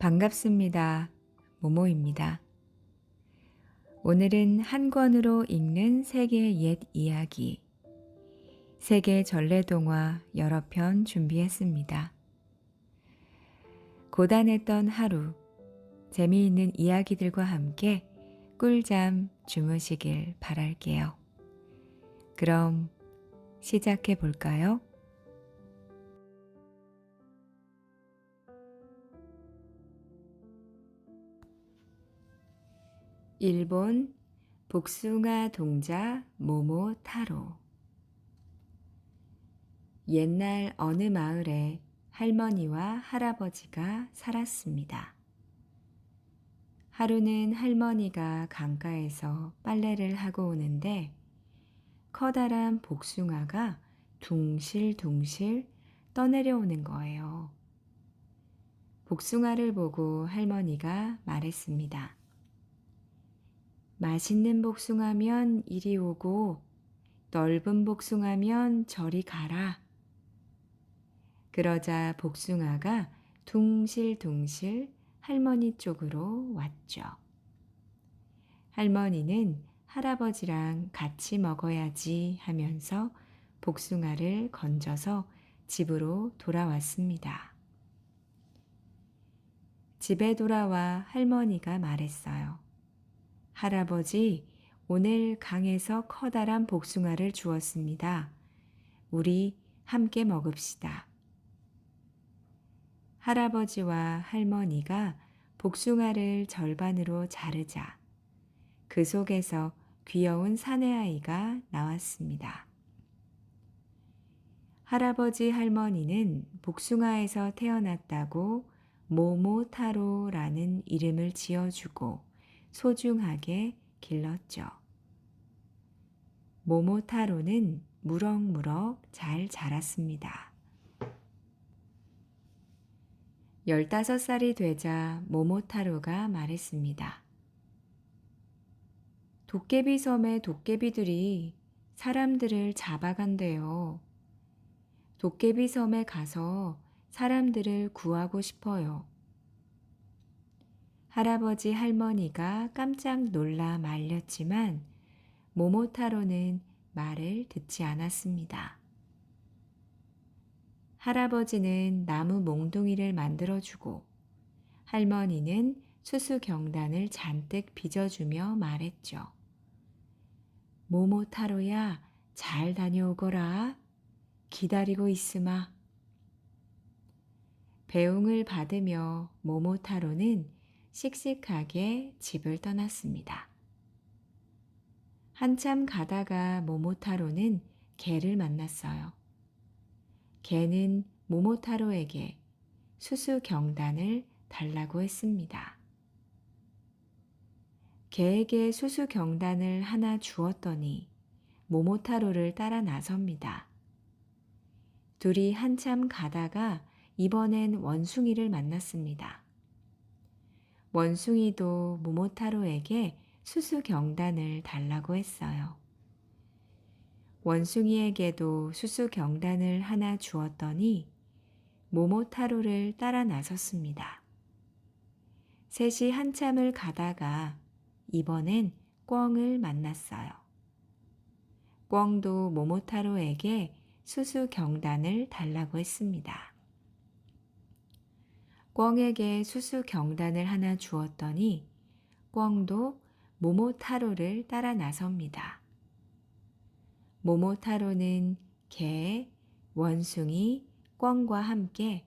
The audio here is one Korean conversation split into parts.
반갑습니다. 모모입니다. 오늘은 한 권으로 읽는 세계 옛 이야기, 세계 전래동화 여러 편 준비했습니다. 고단했던 하루, 재미있는 이야기들과 함께 꿀잠 주무시길 바랄게요. 그럼 시작해 볼까요? 일본 복숭아 동자 모모타로. 옛날 어느 마을에 할머니와 할아버지가 살았습니다. 하루는 할머니가 강가에서 빨래를 하고 오는데 커다란 복숭아가 둥실둥실 떠내려오는 거예요. 복숭아를 보고 할머니가 말했습니다. 맛있는 복숭아면 이리 오고 넓은 복숭아면 저리 가라. 그러자 복숭아가 둥실둥실 할머니 쪽으로 왔죠. 할머니는 할아버지랑 같이 먹어야지 하면서 복숭아를 건져서 집으로 돌아왔습니다. 집에 돌아와 할머니가 말했어요. 할아버지, 오늘 강에서 커다란 복숭아를 주었습니다. 우리 함께 먹읍시다. 할아버지와 할머니가 복숭아를 절반으로 자르자 그 속에서 귀여운 사내아이가 나왔습니다. 할아버지 할머니는 복숭아에서 태어났다고 모모타로라는 이름을 지어주고 소중하게 길렀죠. 모모타로는 무럭무럭 잘 자랐습니다. 15살이 되자 모모타로가 말했습니다. 도깨비 섬의 도깨비들이 사람들을 잡아간대요. 도깨비 섬에 가서 사람들을 구하고 싶어요. 할아버지 할머니가 깜짝 놀라 말렸지만 모모타로는 말을 듣지 않았습니다. 할아버지는 나무 몽둥이를 만들어주고 할머니는 수수경단을 잔뜩 빚어주며 말했죠. 모모타로야, 잘 다녀오거라. 기다리고 있으마. 배웅을 받으며 모모타로는 씩씩하게 집을 떠났습니다. 한참 가다가 모모타로는 개를 만났어요. 개는 모모타로에게 수수경단을 달라고 했습니다. 개에게 수수경단을 하나 주었더니 모모타로를 따라 나섭니다. 둘이 한참 가다가 이번엔 원숭이를 만났습니다. 원숭이도 모모타로에게 수수경단을 달라고 했어요. 원숭이에게도 수수경단을 하나 주었더니 모모타로를 따라 나섰습니다. 셋이 한참을 가다가 이번엔 꿩을 만났어요. 꿩도 모모타로에게 수수경단을 달라고 했습니다. 꿩에게 수수경단을 하나 주었더니 꿩도 모모타로를 따라 나섭니다. 모모타로는 개, 원숭이, 꿩과 함께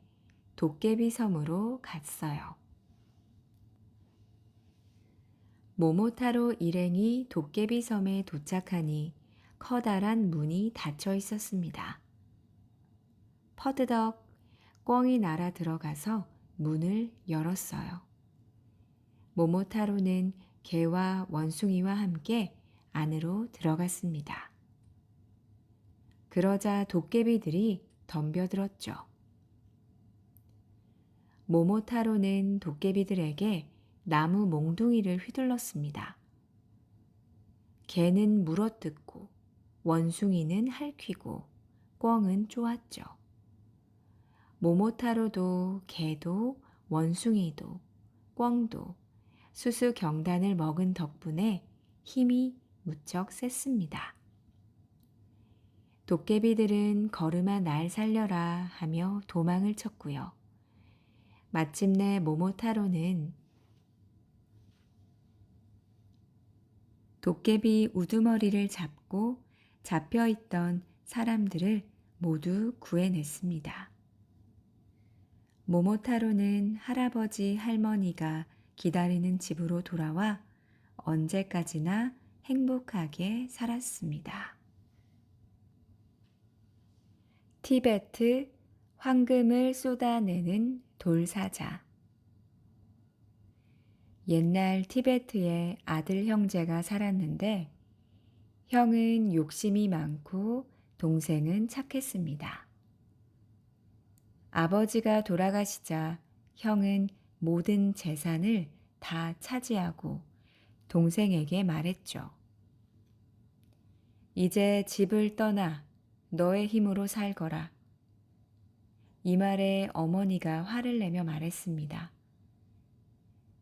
도깨비 섬으로 갔어요. 모모타로 일행이 도깨비 섬에 도착하니 커다란 문이 닫혀 있었습니다. 퍼드덕 꿩이 날아 들어가서 문을 열었어요. 모모타로는 개와 원숭이와 함께 안으로 들어갔습니다. 그러자 도깨비들이 덤벼들었죠. 모모타로는 도깨비들에게 나무 몽둥이를 휘둘렀습니다. 개는 물어뜯고 원숭이는 핥히고 꿩은 쪼았죠. 모모타로도 개도 원숭이도 꿩도 수수 경단을 먹은 덕분에 힘이 무척 셌습니다. 도깨비들은 걸음아 날 살려라 하며 도망을 쳤고요. 마침내 모모타로는 도깨비 우두머리를 잡고 잡혀있던 사람들을 모두 구해냈습니다. 모모타로는 할아버지 할머니가 기다리는 집으로 돌아와 언제까지나 행복하게 살았습니다. 티베트 황금을 쏟아내는 돌사자. 옛날 티베트에 아들 형제가 살았는데 형은 욕심이 많고 동생은 착했습니다. 아버지가 돌아가시자 형은 모든 재산을 다 차지하고 동생에게 말했죠. 이제 집을 떠나 너의 힘으로 살거라. 이 말에 어머니가 화를 내며 말했습니다.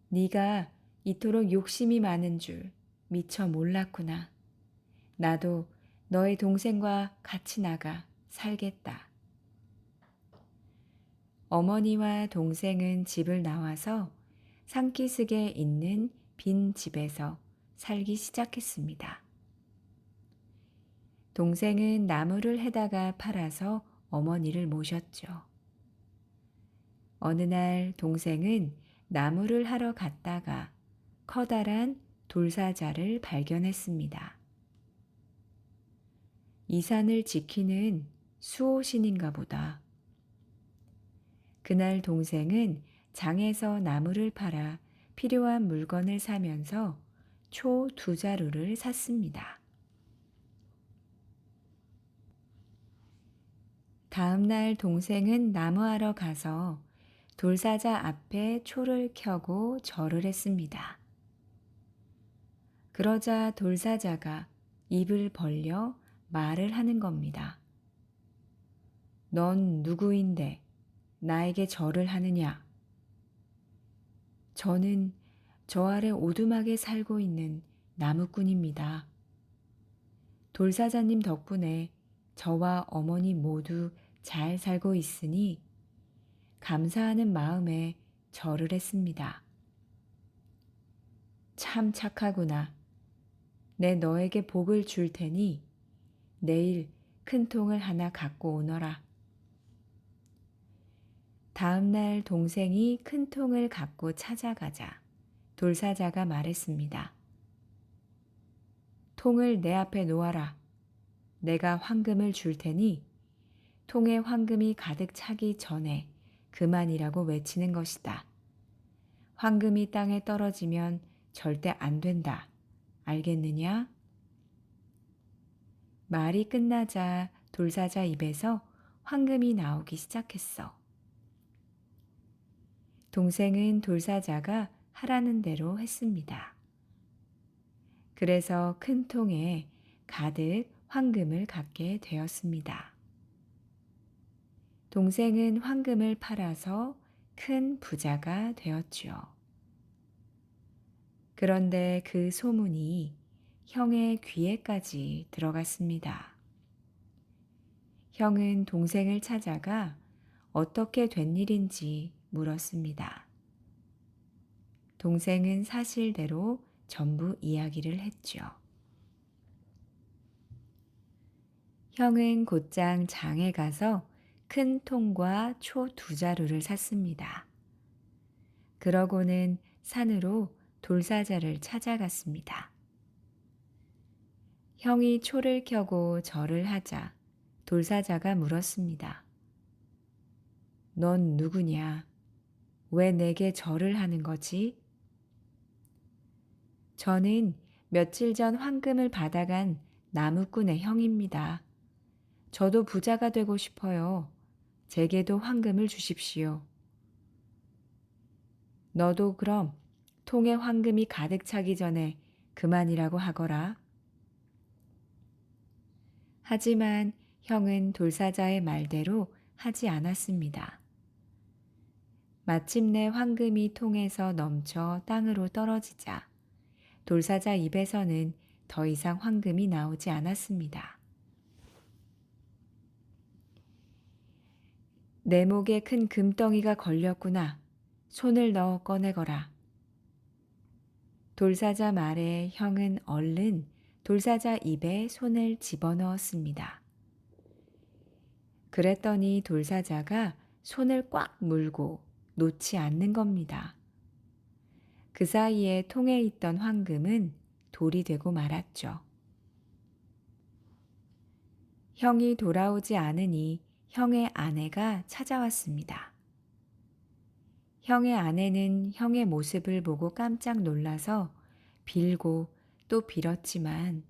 네가 이토록 욕심이 많은 줄 미처 몰랐구나. 나도 너의 동생과 같이 나가 살겠다. 어머니와 동생은 집을 나와서 산기슭에 있는 빈 집에서 살기 시작했습니다. 동생은 나무를 해다가 팔아서 어머니를 모셨죠. 어느 날 동생은 나무를 하러 갔다가 커다란 돌사자를 발견했습니다. 이 산을 지키는 수호신인가 보다. 그날 동생은 장에서 나무를 팔아 필요한 물건을 사면서 초 2자루를 샀습니다. 다음 날 동생은 나무하러 가서 돌사자 앞에 초를 켜고 절을 했습니다. 그러자 돌사자가 입을 벌려 말을 하는 겁니다. 넌 누구인데 나에게 절을 하느냐? 저는 저 아래 오두막에 살고 있는 나무꾼입니다. 돌사자님 덕분에 저와 어머니 모두 잘 살고 있으니 감사하는 마음에 절을 했습니다. 참 착하구나. 내 너에게 복을 줄 테니 내일 큰 통을 하나 갖고 오너라. 다음 날 동생이 큰 통을 갖고 찾아가자 돌사자가 말했습니다. 통을 내 앞에 놓아라. 내가 황금을 줄 테니 통에 황금이 가득 차기 전에 그만이라고 외치는 것이다. 황금이 땅에 떨어지면 절대 안 된다. 알겠느냐? 말이 끝나자 돌사자 입에서 황금이 나오기 시작했어. 동생은 돌사자가 하라는 대로 했습니다. 그래서 큰 통에 가득 황금을 갖게 되었습니다. 동생은 황금을 팔아서 큰 부자가 되었지요. 그런데 그 소문이 형의 귀에까지 들어갔습니다. 형은 동생을 찾아가 어떻게 된 일인지 물었습니다. 동생은 사실대로 전부 이야기를 했죠. 형은 곧장 장에 가서 큰 통과 초 2자루를 샀습니다. 그러고는 산으로 돌사자를 찾아갔습니다. 형이 초를 켜고 절을 하자 돌사자가 물었습니다. 넌 누구냐? 왜 내게 절을 하는 거지? 저는 며칠 전 황금을 받아간 나무꾼의 형입니다. 저도 부자가 되고 싶어요. 제게도 황금을 주십시오. 너도 그럼 통에 황금이 가득 차기 전에 그만이라고 하거라. 하지만 형은 돌사자의 말대로 하지 않았습니다. 마침내 황금이 통에서 넘쳐 땅으로 떨어지자 돌사자 입에서는 더 이상 황금이 나오지 않았습니다. 내 목에 큰 금덩이가 걸렸구나. 손을 넣어 꺼내거라. 돌사자 말에 형은 얼른 돌사자 입에 손을 집어넣었습니다. 그랬더니 돌사자가 손을 꽉 물고 놓지 않는 겁니다. 그 사이에 통에 있던 황금은 돌이 되고 말았죠. 형이 돌아오지 않으니 형의 아내가 찾아왔습니다. 형의 아내는 형의 모습을 보고 깜짝 놀라서 빌고 또 빌었지만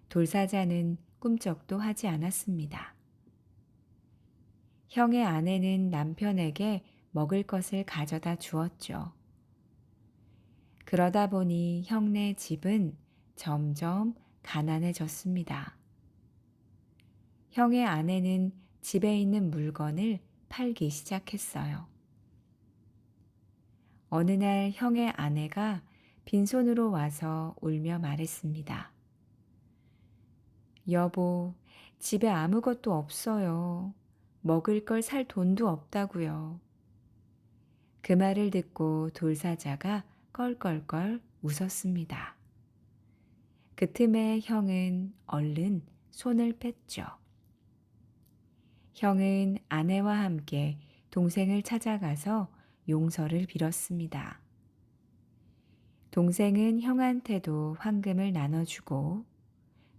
돌사자는 꿈쩍도 하지 않았습니다. 형의 아내는 남편에게 먹을 것을 가져다 주었죠. 그러다 보니 형네 집은 점점 가난해졌습니다. 형의 아내는 집에 있는 물건을 팔기 시작했어요. 어느 날 형의 아내가 빈손으로 와서 울며 말했습니다. 여보, 집에 아무것도 없어요. 먹을 걸 살 돈도 없다고요. 그 말을 듣고 돌사자가 껄껄껄 웃었습니다. 그 틈에 형은 얼른 손을 뺐죠. 형은 아내와 함께 동생을 찾아가서 용서를 빌었습니다. 동생은 형한테도 황금을 나눠주고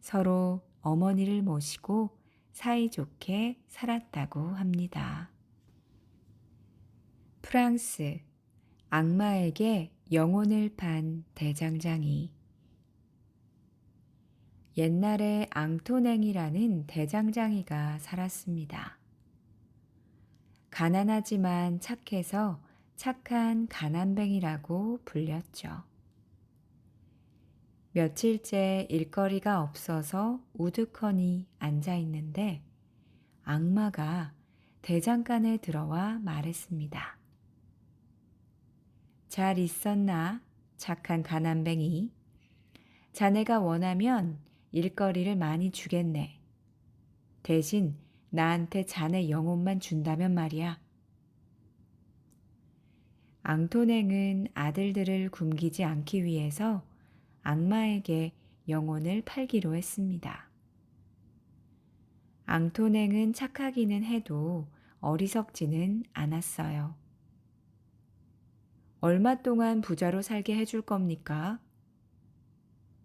서로 어머니를 모시고 사이좋게 살았다고 합니다. 프랑스, 악마에게 영혼을 판 대장장이. 옛날에 앙토냉이라는 대장장이가 살았습니다. 가난하지만 착해서 착한 가난뱅이라고 불렸죠. 며칠째 일거리가 없어서 우두커니 앉아 있는데 악마가 대장간에 들어와 말했습니다. 잘 있었나, 착한 가난뱅이. 자네가 원하면 일거리를 많이 주겠네. 대신 나한테 자네 영혼만 준다면 말이야. 앙토냉은 아들들을 굶기지 않기 위해서 악마에게 영혼을 팔기로 했습니다. 앙토냉은 착하기는 해도 어리석지는 않았어요. 얼마 동안 부자로 살게 해줄 겁니까?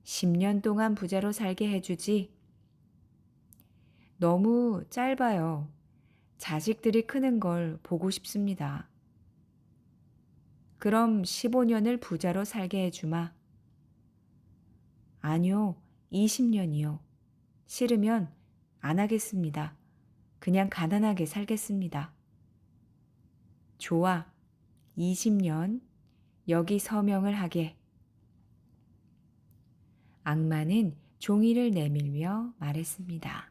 10년 동안 부자로 살게 해주지. 너무 짧아요. 자식들이 크는 걸 보고 싶습니다. 그럼 15년을 부자로 살게 해주마. 아니요, 20년이요. 싫으면 안 하겠습니다. 그냥 가난하게 살겠습니다. 좋아, 20년 여기 서명을 하게. 악마는 종이를 내밀며 말했습니다.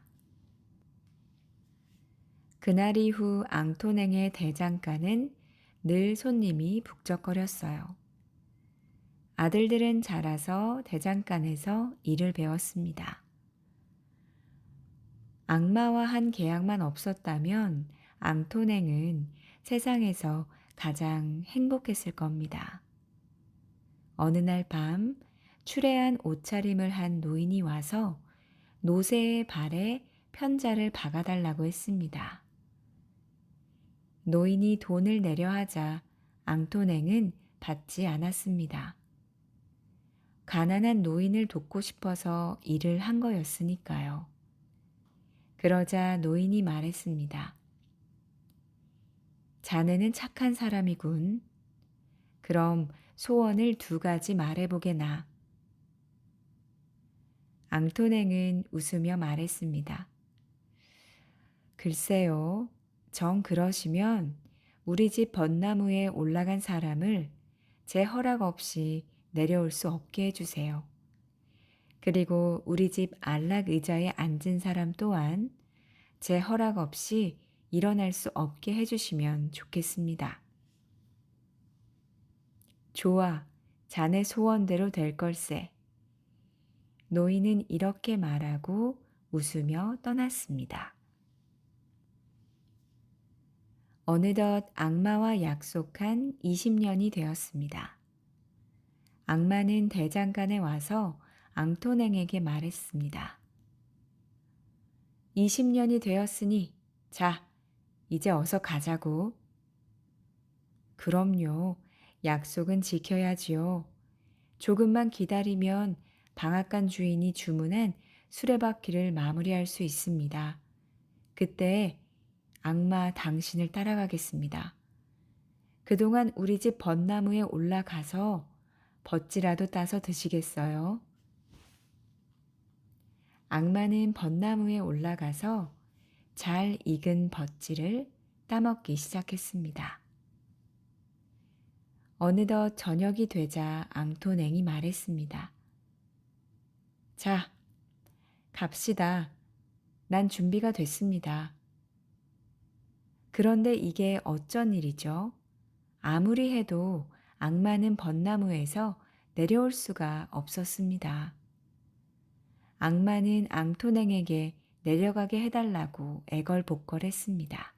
그날 이후 앙토냉의 대장간은 늘 손님이 북적거렸어요. 아들들은 자라서 대장간에서 일을 배웠습니다. 악마와 한 계약만 없었다면 앙토냉은 세상에서 가장 행복했을 겁니다. 어느 날 밤 추레한 옷차림을 한 노인이 와서 노새의 발에 편자를 박아달라고 했습니다. 노인이 돈을 내려 하자 앙토냉은 받지 않았습니다. 가난한 노인을 돕고 싶어서 일을 한 거였으니까요. 그러자 노인이 말했습니다. 자네는 착한 사람이군. 그럼 소원을 2가지 말해보게나. 앙토냉은 웃으며 말했습니다. 글쎄요, 정 그러시면 우리 집 벚나무에 올라간 사람을 제 허락 없이 내려올 수 없게 해주세요. 그리고 우리 집 안락 의자에 앉은 사람 또한 제 허락 없이 일어날 수 없게 해주시면 좋겠습니다. 좋아, 자네 소원대로 될 걸세. 노인은 이렇게 말하고 웃으며 떠났습니다. 어느덧 악마와 약속한 20년이 되었습니다. 악마는 대장간에 와서 앙토냉에게 말했습니다. 20년이 되었으니, 자, 이제 어서 가자고. 그럼요. 약속은 지켜야지요. 조금만 기다리면 방앗간 주인이 주문한 수레바퀴를 마무리할 수 있습니다. 그때 악마 당신을 따라가겠습니다. 그동안 우리 집 벚나무에 올라가서 벗지라도 따서 드시겠어요? 악마는 벚나무에 올라가서 잘 익은 벗지를 따먹기 시작했습니다. 어느덧 저녁이 되자 앙토냉이 말했습니다. 자, 갑시다. 난 준비가 됐습니다. 그런데 이게 어쩐 일이죠? 아무리 해도 악마는 벚나무에서 내려올 수가 없었습니다. 악마는 앙토냉에게 내려가게 해달라고 애걸복걸했습니다.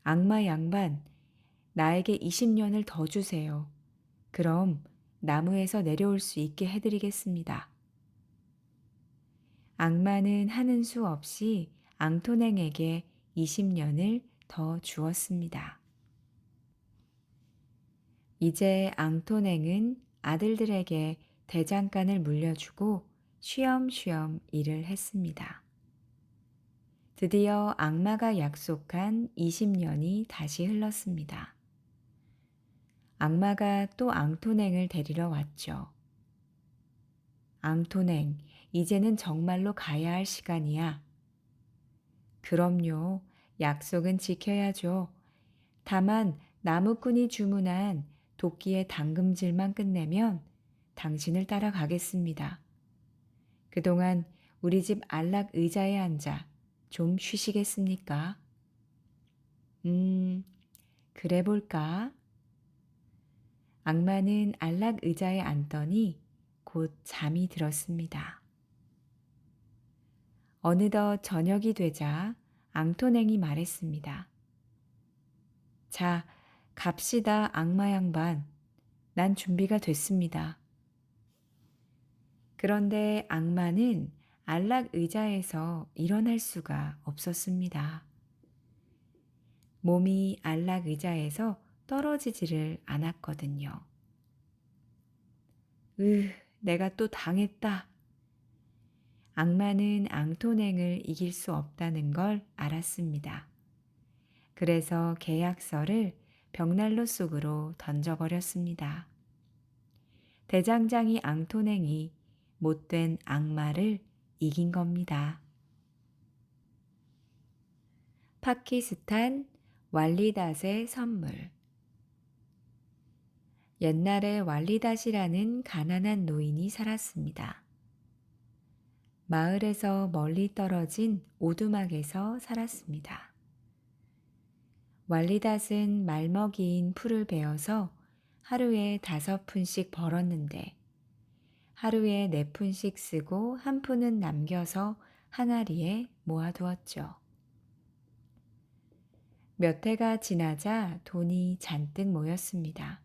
악마 양반, 나에게 20년을 더 주세요. 그럼 나무에서 내려올 수 있게 해드리겠습니다. 악마는 하는 수 없이 앙토냉에게 20년을 더 주었습니다. 이제 앙토냉은 아들들에게 대장간을 물려주고 쉬엄쉬엄 일을 했습니다. 드디어 악마가 약속한 20년이 다시 흘렀습니다. 악마가 또 앙토냉을 데리러 왔죠. 앙토냉, 이제는 정말로 가야 할 시간이야. 그럼요. 약속은 지켜야죠. 다만 나무꾼이 주문한 도끼의 당금질만 끝내면 당신을 따라가겠습니다. 그동안 우리 집 안락 의자에 앉아 좀 쉬시겠습니까? 그래 볼까? 악마는 안락 의자에 앉더니 곧 잠이 들었습니다. 어느덧 저녁이 되자 앙토냉이 말했습니다. 자, 갑시다, 악마 양반. 난 준비가 됐습니다. 그런데 악마는 안락 의자에서 일어날 수가 없었습니다. 몸이 안락 의자에서 떨어지지를 않았거든요. 내가 또 당했다. 악마는 앙토냉을 이길 수 없다는 걸 알았습니다. 그래서 계약서를 벽난로 속으로 던져버렸습니다. 대장장이 앙토냉이 못된 악마를 이긴 겁니다. 파키스탄 왈리닷의 선물. 옛날에 왈리닷이라는 가난한 노인이 살았습니다. 마을에서 멀리 떨어진 오두막에서 살았습니다. 왈리닷은 말먹이인 풀을 베어서 하루에 5푼씩 벌었는데 하루에 4푼씩 쓰고 1푼은 남겨서 항아리에 모아두었죠. 몇 해가 지나자 돈이 잔뜩 모였습니다.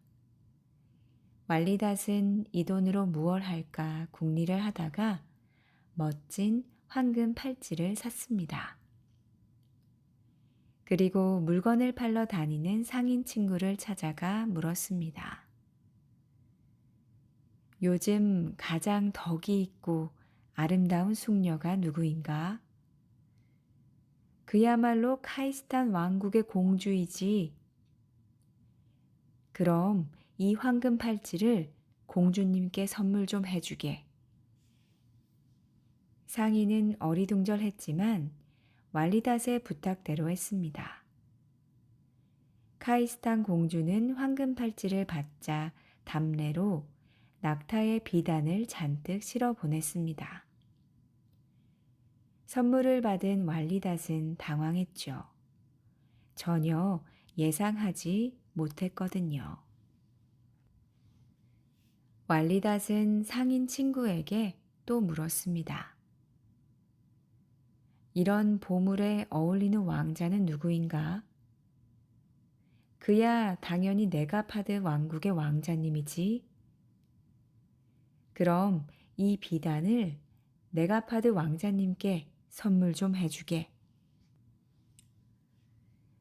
왈리닷은 이 돈으로 무얼 할까 궁리를 하다가 멋진 황금 팔찌를 샀습니다. 그리고 물건을 팔러 다니는 상인 친구를 찾아가 물었습니다. 요즘 가장 덕이 있고 아름다운 숙녀가 누구인가? 그야말로 카이스탄 왕국의 공주이지. 그럼 이 황금 팔찌를 공주님께 선물 좀 해주게. 상인은 어리둥절했지만 왈리닷의 부탁대로 했습니다. 카이스탄 공주는 황금 팔찌를 받자 답례로 낙타의 비단을 잔뜩 실어 보냈습니다. 선물을 받은 왈리닷은 당황했죠. 전혀 예상하지 못했거든요. 왈리닷은 상인 친구에게 또 물었습니다. 이런 보물에 어울리는 왕자는 누구인가? 그야 당연히 네가파드 왕국의 왕자님이지. 그럼 이 비단을 네가파드 왕자님께 선물 좀 해주게.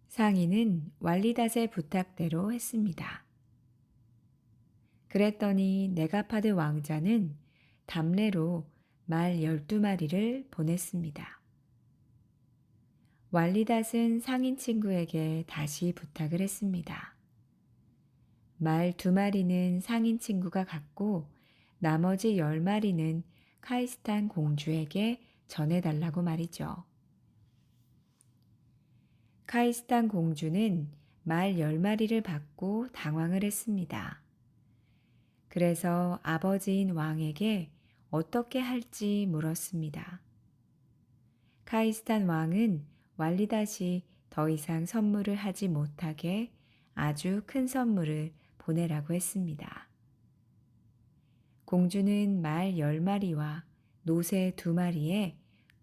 상인은 왈리닷의 부탁대로 했습니다. 그랬더니 네가파드 왕자는 담례로 말 12마리를 보냈습니다. 왈리닷은 상인 친구에게 다시 부탁을 했습니다. 말 2마리는 상인 친구가 갖고 나머지 10마리는 카이스탄 공주에게 전해달라고 말이죠. 카이스탄 공주는 말 10마리를 받고 당황을 했습니다. 그래서 아버지인 왕에게 어떻게 할지 물었습니다. 카이스탄 왕은 왈리닷이 더 이상 선물을 하지 못하게 아주 큰 선물을 보내라고 했습니다. 공주는 말 10마리와 노새 2마리에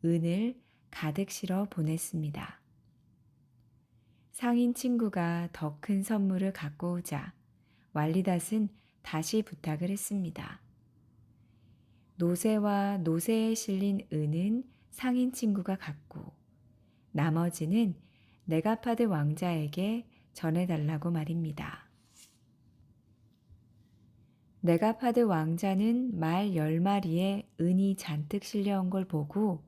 은을 가득 실어 보냈습니다. 상인 친구가 더 큰 선물을 갖고 오자 왈리닷은 다시 부탁을 했습니다. 노새와 노새에 실린 은은 상인 친구가 갖고 나머지는 네가파드 왕자에게 전해달라고 말입니다. 네가파드 왕자는 말 10마리에 은이 잔뜩 실려온 걸 보고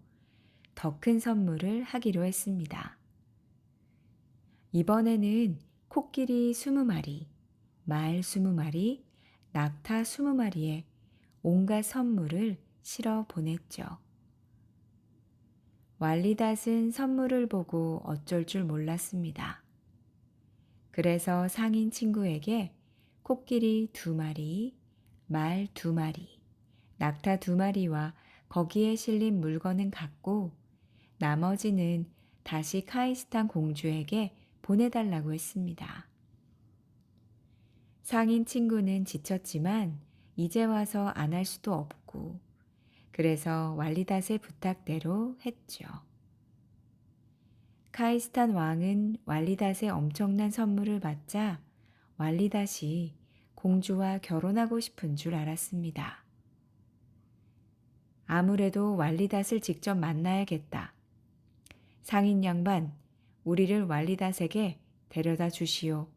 더 큰 선물을 하기로 했습니다. 이번에는 코끼리 20마리, 말 20마리, 낙타 20마리에 온갖 선물을 실어 보냈죠. 왈리닷은 선물을 보고 어쩔 줄 몰랐습니다. 그래서 상인 친구에게 코끼리 2마리, 말 2마리, 낙타 2마리와 거기에 실린 물건은 갖고 나머지는 다시 카이스탄 공주에게 보내달라고 했습니다. 상인 친구는 지쳤지만 이제 와서 안 할 수도 없고 그래서 왈리닷의 부탁대로 했죠. 카이스탄 왕은 왈리닷의 엄청난 선물을 받자 왈리닷이 공주와 결혼하고 싶은 줄 알았습니다. 아무래도 왈리닷을 직접 만나야겠다. 상인 양반, 우리를 왈리닷에게 데려다 주시오.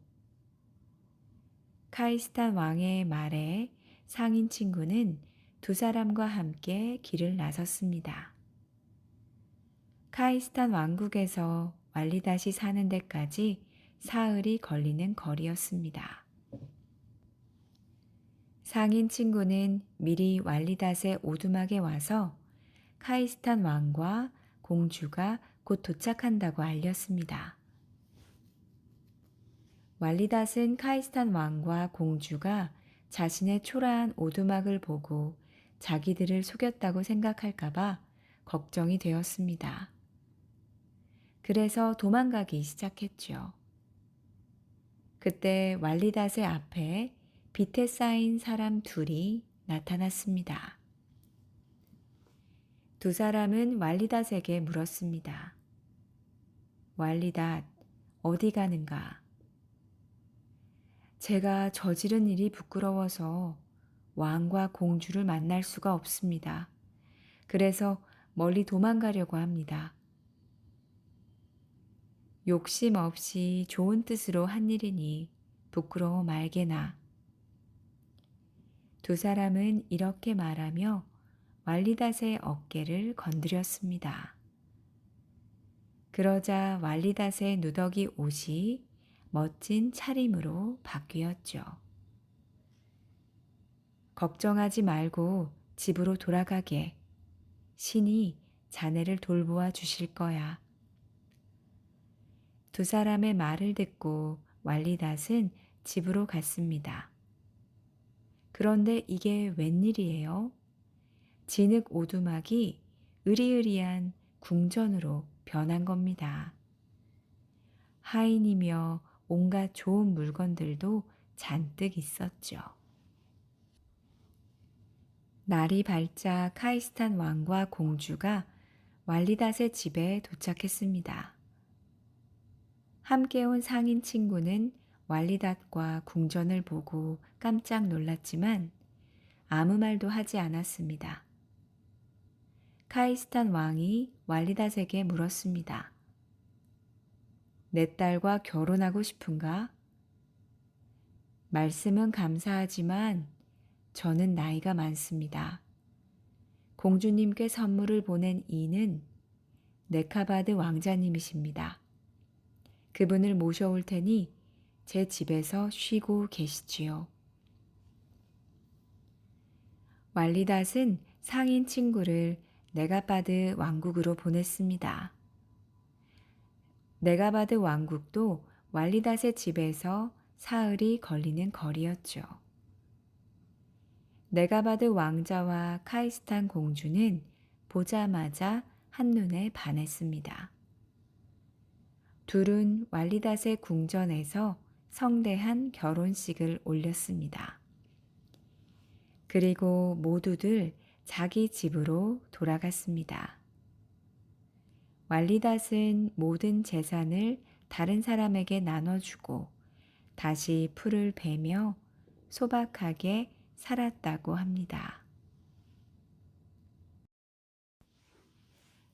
카이스탄 왕의 말에 상인 친구는 2사람과 함께 길을 나섰습니다. 카이스탄 왕국에서 왈리닷이 사는 데까지 사흘이 걸리는 거리였습니다. 상인 친구는 미리 왈리닷의 오두막에 와서 카이스탄 왕과 공주가 곧 도착한다고 알렸습니다. 왈리닷은 카이스탄 왕과 공주가 자신의 초라한 오두막을 보고 자기들을 속였다고 생각할까봐 걱정이 되었습니다. 그래서 도망가기 시작했죠. 그때 왈리닷의 앞에 빛에 쌓인 사람 2이 나타났습니다. 2사람은 왈리닷에게 물었습니다. 왈리닷, 어디 가는가? 제가 저지른 일이 부끄러워서 왕과 공주를 만날 수가 없습니다. 그래서 멀리 도망가려고 합니다. 욕심 없이 좋은 뜻으로 한 일이니 부끄러워 말게나. 2사람은 이렇게 말하며 왈리닷의 어깨를 건드렸습니다. 그러자 왈리닷의 누더기 옷이 멋진 차림으로 바뀌었죠. 걱정하지 말고 집으로 돌아가게. 신이 자네를 돌보아 주실 거야. 2사람의 말을 듣고 왈리닷은 집으로 갔습니다. 그런데 이게 웬일이에요? 진흙 오두막이 으리으리한 궁전으로 변한 겁니다. 하인이며 온갖 좋은 물건들도 잔뜩 있었죠. 날이 밝자 카이스탄 왕과 공주가 왈리닷의 집에 도착했습니다. 함께 온 상인 친구는 왈리닷과 궁전을 보고 깜짝 놀랐지만 아무 말도 하지 않았습니다. 카이스탄 왕이 왈리닷에게 물었습니다. 내 딸과 결혼하고 싶은가? 말씀은 감사하지만 저는 나이가 많습니다. 공주님께 선물을 보낸 이는 네카바드 왕자님이십니다. 그분을 모셔올 테니 제 집에서 쉬고 계시지요. 왈리닷은 상인 친구를 네가바드 왕국으로 보냈습니다. 네가바드 왕국도 왈리닷의 집에서 사흘이 걸리는 거리였죠. 네가바드 왕자와 카이스탄 공주는 보자마자 한눈에 반했습니다. 둘은 왈리닷의 궁전에서 성대한 결혼식을 올렸습니다. 그리고 모두들 자기 집으로 돌아갔습니다. 왈리닷은 모든 재산을 다른 사람에게 나눠주고 다시 풀을 베며 소박하게 살았다고 합니다.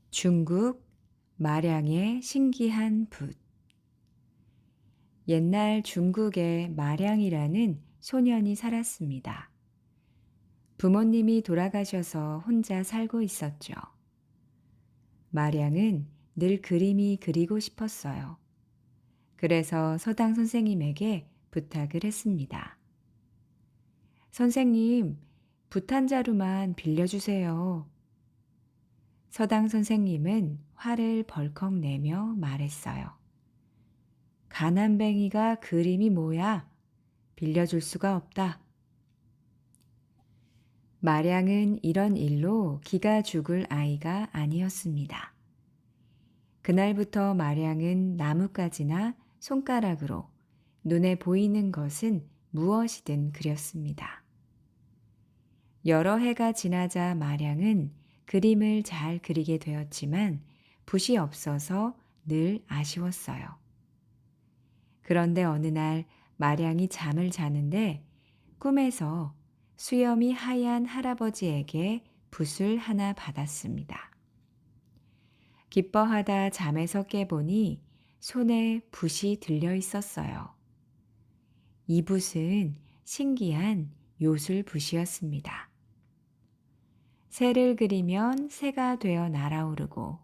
중국 마량의 신기한 붓. 옛날 중국에 마량이라는 소년이 살았습니다. 부모님이 돌아가셔서 혼자 살고 있었죠. 마량은 늘 그림이 그리고 싶었어요. 그래서 서당 선생님에게 부탁을 했습니다. 선생님, 붓 한 자루만 빌려주세요. 서당 선생님은 화를 벌컥 내며 말했어요. 가난뱅이가 그림이 뭐야? 빌려줄 수가 없다. 마량은 이런 일로 기가 죽을 아이가 아니었습니다. 그날부터 마량은 나뭇가지나 손가락으로 눈에 보이는 것은 무엇이든 그렸습니다. 여러 해가 지나자 마량은 그림을 잘 그리게 되었지만 붓이 없어서 늘 아쉬웠어요. 그런데 어느 날 마량이 잠을 자는데 꿈에서 수염이 하얀 할아버지에게 붓을 하나 받았습니다. 기뻐하다 잠에서 깨보니 손에 붓이 들려 있었어요. 이 붓은 신기한 요술 붓이었습니다. 새를 그리면 새가 되어 날아오르고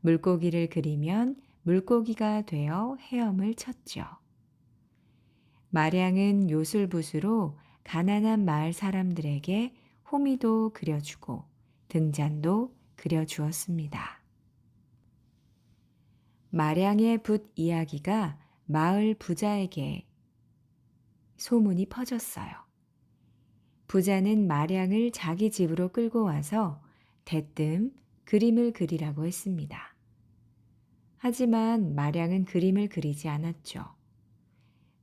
물고기를 그리면 물고기가 되어 헤엄을 쳤죠. 마량은 요술붓으로 가난한 마을 사람들에게 호미도 그려주고 등잔도 그려주었습니다. 마량의 붓 이야기가 마을 부자에게 소문이 퍼졌어요. 부자는 마량을 자기 집으로 끌고 와서 대뜸 그림을 그리라고 했습니다. 하지만 마량은 그림을 그리지 않았죠.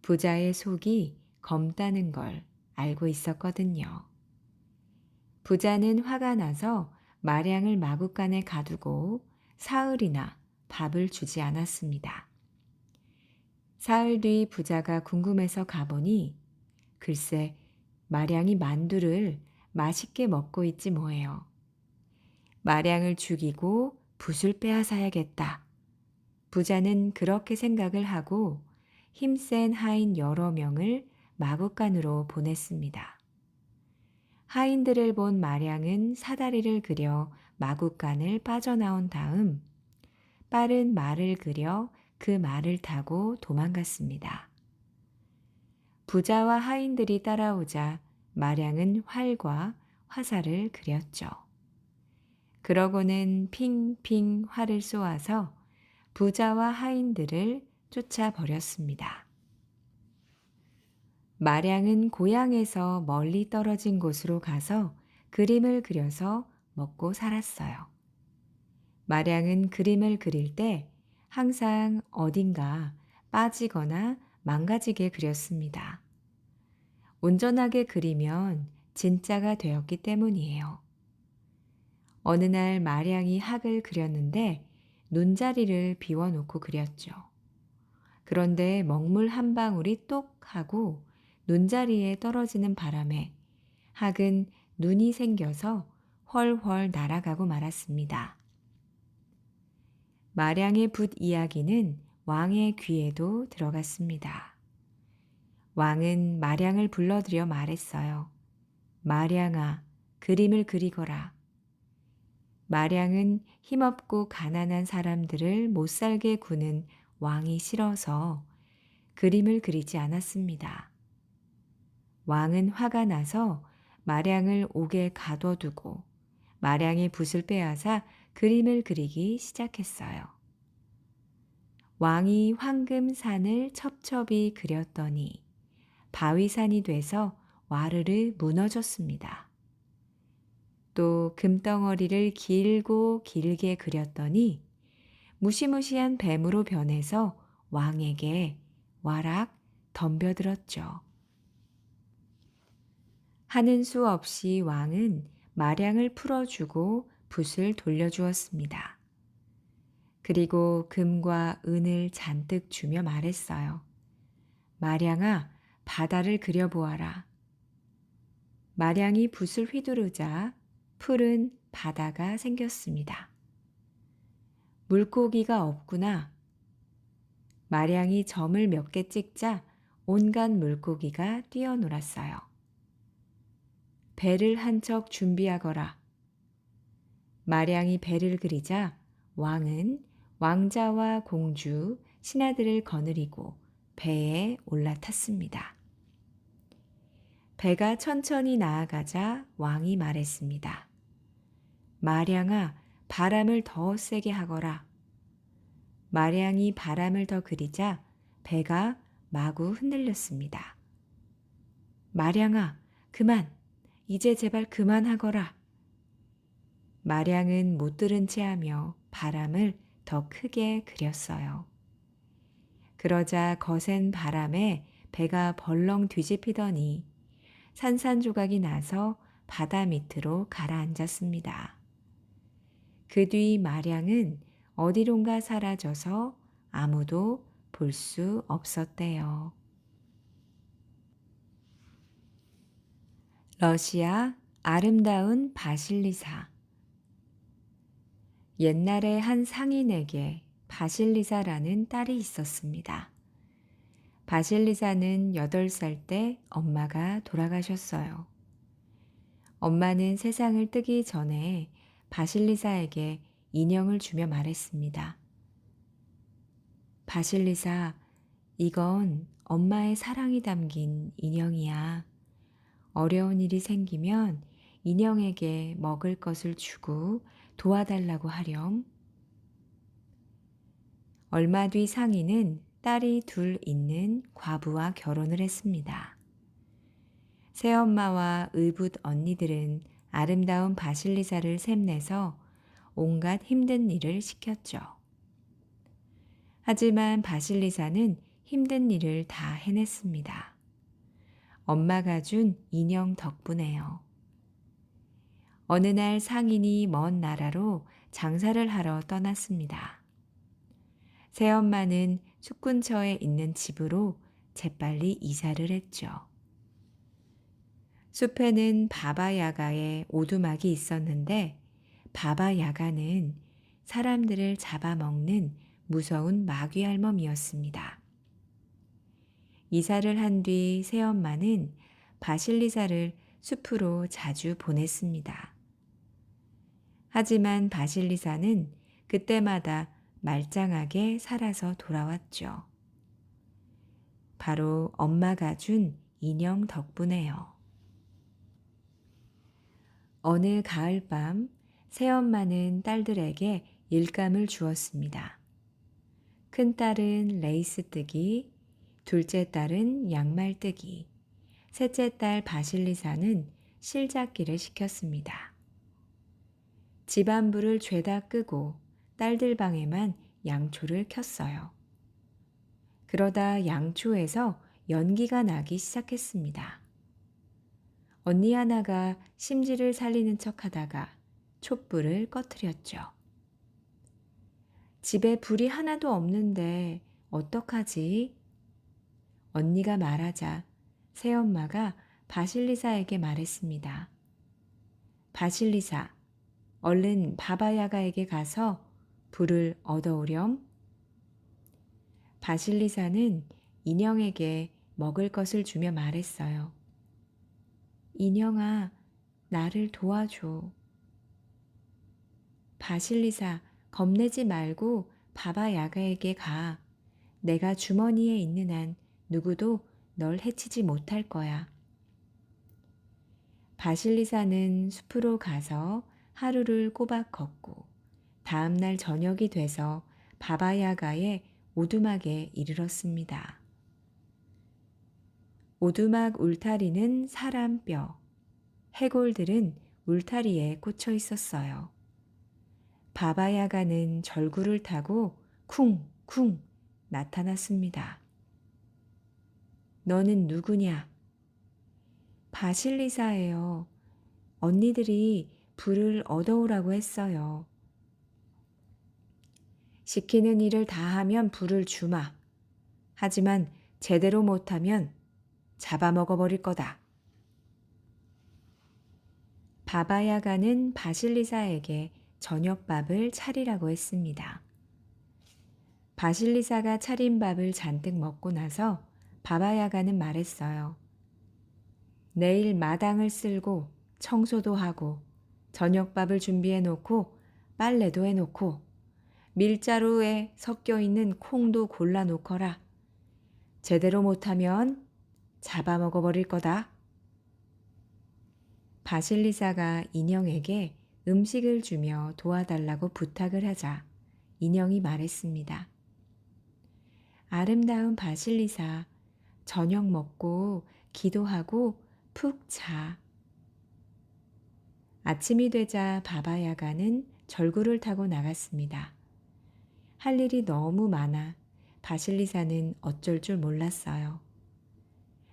부자의 속이 검다는 걸 알고 있었거든요. 부자는 화가 나서 마량을 마구간에 가두고 사흘이나 밥을 주지 않았습니다. 사흘 뒤 부자가 궁금해서 가보니 글쎄 마량이 만두를 맛있게 먹고 있지 뭐예요. 마량을 죽이고 붓을 빼앗아야겠다. 부자는 그렇게 생각을 하고 힘센 하인 여러 명을 마구간으로 보냈습니다. 하인들을 본 마량은 사다리를 그려 마구간을 빠져나온 다음 빠른 말을 그려 그 말을 타고 도망갔습니다. 부자와 하인들이 따라오자 마량은 활과 화살을 그렸죠. 그러고는 핑핑 활을 쏘아서 부자와 하인들을 쫓아버렸습니다. 마량은 고향에서 멀리 떨어진 곳으로 가서 그림을 그려서 먹고 살았어요. 마량은 그림을 그릴 때 항상 어딘가 빠지거나 망가지게 그렸습니다. 온전하게 그리면 진짜가 되었기 때문이에요. 어느 날 마량이 학을 그렸는데 눈자리를 비워놓고 그렸죠. 그런데 먹물 한 방울이 똑 하고 눈자리에 떨어지는 바람에 학은 눈이 생겨서 훨훨 날아가고 말았습니다. 마량의 붓 이야기는 왕의 귀에도 들어갔습니다. 왕은 마량을 불러들여 말했어요. 마량아, 그림을 그리거라. 마량은 힘없고 가난한 사람들을 못살게 구는 왕이 싫어서 그림을 그리지 않았습니다. 왕은 화가 나서 마량을 옥에 가둬두고 마량의 붓을 빼앗아 그림을 그리기 시작했어요. 왕이 황금산을 첩첩이 그렸더니 바위산이 돼서 와르르 무너졌습니다. 또 금덩어리를 길고 길게 그렸더니 무시무시한 뱀으로 변해서 왕에게 와락 덤벼들었죠. 하는 수 없이 왕은 마량을 풀어주고 붓을 돌려주었습니다. 그리고 금과 은을 잔뜩 주며 말했어요. 마량아, 바다를 그려보아라. 마량이 붓을 휘두르자 푸른 바다가 생겼습니다. 물고기가 없구나. 마량이 점을 몇 개 찍자 온갖 물고기가 뛰어놀았어요. 배를 한 척 준비하거라. 마량이 배를 그리자 왕은 왕자와 공주, 신하들을 거느리고 배에 올라탔습니다. 배가 천천히 나아가자 왕이 말했습니다. 마량아, 바람을 더 세게 하거라. 마량이 바람을 더 그리자 배가 마구 흔들렸습니다. 마량아, 그만! 이제 제발 그만하거라. 마량은 못 들은 채 하며 바람을 더 크게 그렸어요. 그러자 거센 바람에 배가 벌렁 뒤집히더니 산산조각이 나서 바다 밑으로 가라앉았습니다. 그 뒤 마량은 어디론가 사라져서 아무도 볼 수 없었대요. 러시아 아름다운 바실리사. 옛날에 한 상인에게 바실리사라는 딸이 있었습니다. 바실리사는 8살 때 엄마가 돌아가셨어요. 엄마는 세상을 뜨기 전에 바실리사에게 인형을 주며 말했습니다. 바실리사, 이건 엄마의 사랑이 담긴 인형이야. 어려운 일이 생기면 인형에게 먹을 것을 주고 도와달라고 하렴. 얼마 뒤 상인은 딸이 둘 있는 과부와 결혼을 했습니다. 새엄마와 의붓 언니들은 아름다운 바실리사를 샘내서 온갖 힘든 일을 시켰죠. 하지만 바실리사는 힘든 일을 다 해냈습니다. 엄마가 준 인형 덕분에요. 어느 날 상인이 먼 나라로 장사를 하러 떠났습니다. 새엄마는 숲 근처에 있는 집으로 재빨리 이사를 했죠. 숲에는 바바야가의 오두막이 있었는데 바바야가는 사람들을 잡아먹는 무서운 마귀 할멈이었습니다. 이사를 한 뒤 새엄마는 바실리사를 숲으로 자주 보냈습니다. 하지만 바실리사는 그때마다 말짱하게 살아서 돌아왔죠. 바로 엄마가 준 인형 덕분에요. 어느 가을밤 새엄마는 딸들에게 일감을 주었습니다. 큰딸은 레이스 뜨기, 둘째 딸은 양말 뜨기, 셋째 딸 바실리사는 실잡기를 시켰습니다. 집안 불을 죄다 끄고 딸들 방에만 양초를 켰어요. 그러다 양초에서 연기가 나기 시작했습니다. 언니 하나가 심지를 살리는 척하다가 촛불을 꺼트렸죠. 집에 불이 하나도 없는데 어떡하지? 언니가 말하자 새엄마가 바실리사에게 말했습니다. 바실리사, 얼른 바바야가에게 가서 불을 얻어오렴. 바실리사는 인형에게 먹을 것을 주며 말했어요. 인형아, 나를 도와줘. 바실리사, 겁내지 말고 바바야가에게 가. 내가 주머니에 있는 한 누구도 널 해치지 못할 거야. 바실리사는 숲으로 가서 하루를 꼬박 걷고 다음 날 저녁이 돼서 바바야가의 오두막에 이르렀습니다. 오두막 울타리는 사람 뼈, 해골들은 울타리에 꽂혀 있었어요. 바바야가는 절구를 타고 쿵쿵 나타났습니다. 너는 누구냐? 바실리사예요. 언니들이 불을 얻어오라고 했어요. 시키는 일을 다 하면 불을 주마. 하지만 제대로 못하면 잡아먹어버릴 거다. 바바야가는 바실리사에게 저녁밥을 차리라고 했습니다. 바실리사가 차린 밥을 잔뜩 먹고 나서 바바야가는 말했어요. 내일 마당을 쓸고 청소도 하고 저녁밥을 준비해 놓고 빨래도 해 놓고 밀자루에 섞여 있는 콩도 골라 놓거라. 제대로 못하면 잡아먹어버릴 거다. 바실리사가 인형에게 음식을 주며 도와달라고 부탁을 하자 인형이 말했습니다. 아름다운 바실리사, 저녁 먹고 기도하고 푹 자. 아침이 되자 바바야가는 절구를 타고 나갔습니다. 할 일이 너무 많아 바실리사는 어쩔 줄 몰랐어요.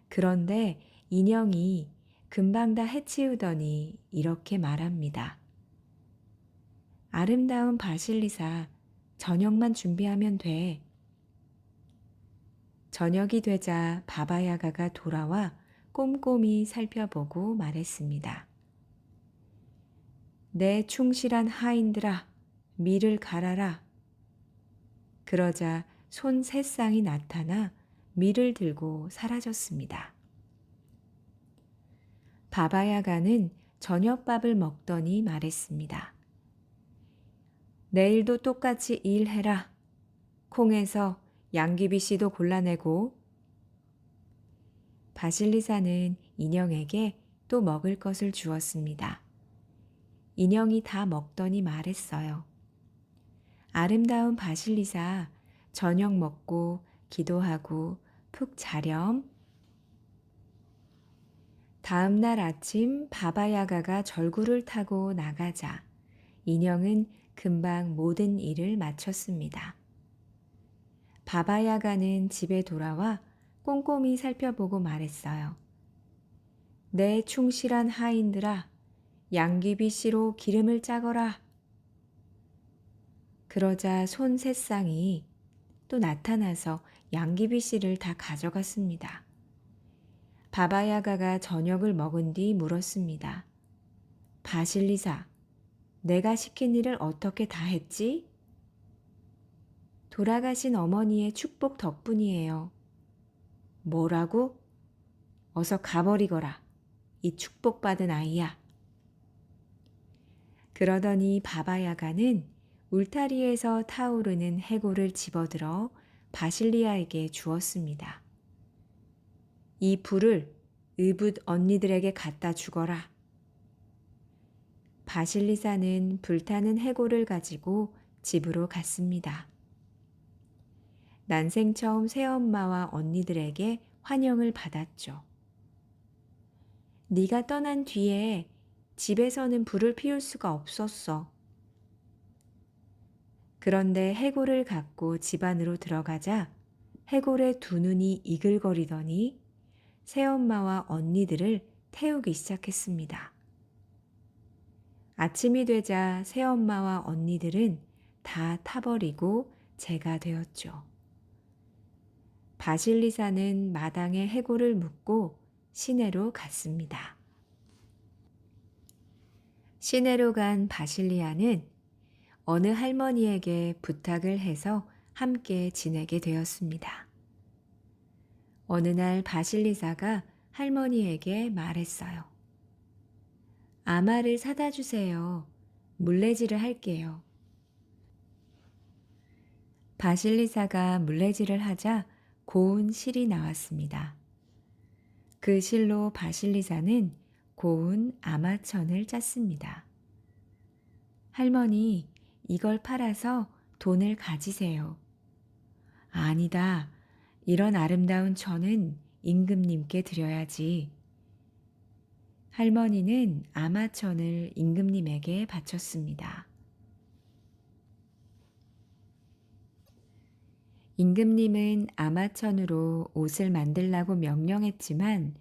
그런데 인형이 금방 다 해치우더니 이렇게 말합니다. 아름다운 바실리사, 저녁만 준비하면 돼. 저녁이 되자 바바야가가 돌아와 꼼꼼히 살펴보고 말했습니다. 내 충실한 하인들아, 밀을 갈아라. 그러자 손 세 쌍이 나타나 밀을 들고 사라졌습니다. 바바야가는 저녁밥을 먹더니 말했습니다. 내일도 똑같이 일해라. 콩에서 양귀비씨도 골라내고. 바실리사는 인형에게 또 먹을 것을 주었습니다. 인형이 다 먹더니 말했어요. 아름다운 바실리사, 저녁 먹고 기도하고 푹 자렴. 다음 날 아침 바바야가가 절구를 타고 나가자 인형은 금방 모든 일을 마쳤습니다. 바바야가는 집에 돌아와 꼼꼼히 살펴보고 말했어요. 내 충실한 하인들아, 양귀비씨로 기름을 짜거라. 그러자 손 세 쌍이 또 나타나서 양귀비씨를 다 가져갔습니다. 바바야가가 저녁을 먹은 뒤 물었습니다. 바실리사, 내가 시킨 일을 어떻게 다 했지? 돌아가신 어머니의 축복 덕분이에요. 뭐라고? 어서 가버리거라. 이 축복받은 아이야. 그러더니 바바야가는 울타리에서 타오르는 해골을 집어들어 바실리아에게 주었습니다. 이 불을 의붓 언니들에게 갖다 주거라. 바실리사는 불타는 해골을 가지고 집으로 갔습니다. 난생 처음 새엄마와 언니들에게 환영을 받았죠. 네가 떠난 뒤에 집에서는 불을 피울 수가 없었어. 그런데 해골을 갖고 집 안으로 들어가자 해골의 두 눈이 이글거리더니 새엄마와 언니들을 태우기 시작했습니다. 아침이 되자 새엄마와 언니들은 다 타버리고 제가 되었죠. 바실리사는 마당에 해골을 묻고 시내로 갔습니다. 시내로 간 바실리아는 어느 할머니에게 부탁을 해서 함께 지내게 되었습니다. 어느 날 바실리사가 할머니에게 말했어요. 아마를 사다 주세요. 물레질을 할게요. 바실리사가 물레질을 하자 고운 실이 나왔습니다. 그 실로 바실리사는 고운 아마천을 짰습니다. 할머니, 이걸 팔아서 돈을 가지세요. 아니다. 이런 아름다운 천은 임금님께 드려야지. 할머니는 아마천을 임금님에게 바쳤습니다. 임금님은 아마천으로 옷을 만들라고 명령했지만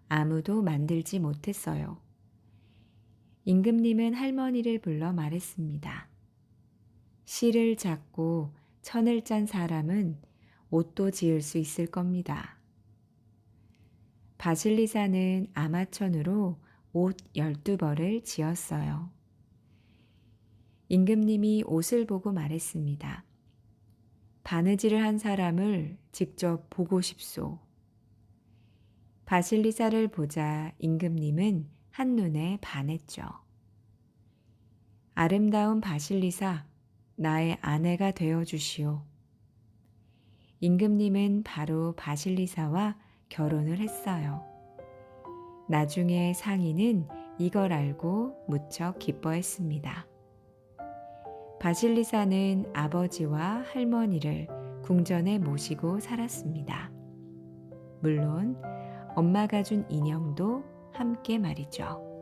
아무도 만들지 못했어요. 임금님은 할머니를 불러 말했습니다. 실을 잡고 천을 짠 사람은 옷도 지을 수 있을 겁니다. 바실리사는 아마천으로 옷 12벌을 지었어요. 임금님이 옷을 보고 말했습니다. 바느질을 한 사람을 직접 보고 싶소. 바실리사를 보자 임금님은 한눈에 반했죠. 아름다운 바실리사, 나의 아내가 되어 주시오. 임금님은 바로 바실리사와 결혼을 했어요. 나중에 상인은 이걸 알고 무척 기뻐했습니다. 바실리사는 아버지와 할머니를 궁전에 모시고 살았습니다. 물론 엄마가 준 인형도 함께 말이죠.